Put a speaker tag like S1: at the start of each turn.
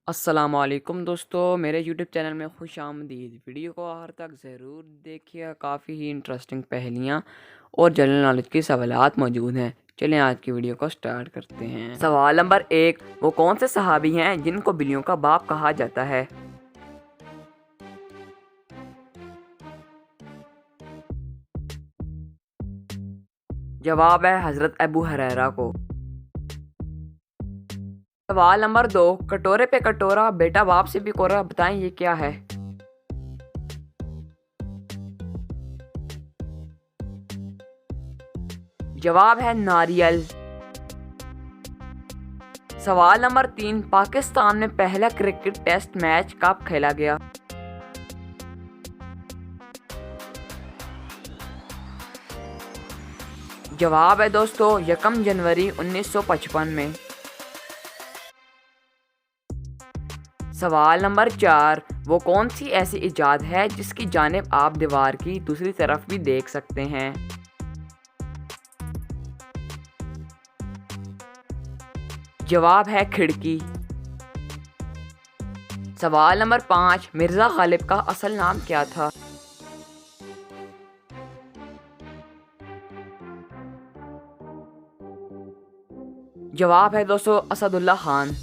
S1: अस्सलामुअलैकुम दोस्तों, मेरे यूट्यूब चैनल में खुश आमदीद। वीडियो को आखिर तक ज़रूर देखिए, काफ़ी ही इंटरेस्टिंग पहेलियाँ और जनरल नॉलेज के सवालात मौजूद हैं। चलें आज की वीडियो को स्टार्ट करते हैं। सवाल नंबर 1, वो कौन से सहाबी हैं जिनको बिल्लियों का बाप कहा जाता है? जवाब है हज़रत अबू हुरैरा को। सवाल नंबर 2, कटोरे पे कटोरा बेटा बाप से भी कोरा, बताएं ये क्या है? जवाब है नारियल। सवाल नंबर 3, पाकिस्तान में पहला क्रिकेट टेस्ट मैच कब खेला गया? जवाब है दोस्तों 1 जनवरी 1955 में। सवाल नंबर 4, वो कौन सी ऐसी इजाद है जिसकी जानिब आप दीवार की दूसरी तरफ भी देख सकते हैं? जवाब है खिड़की। सवाल नंबर 5, मिर्ज़ा गालिब का असल नाम क्या था? जवाब है दोस्तों असदुल्ला खान।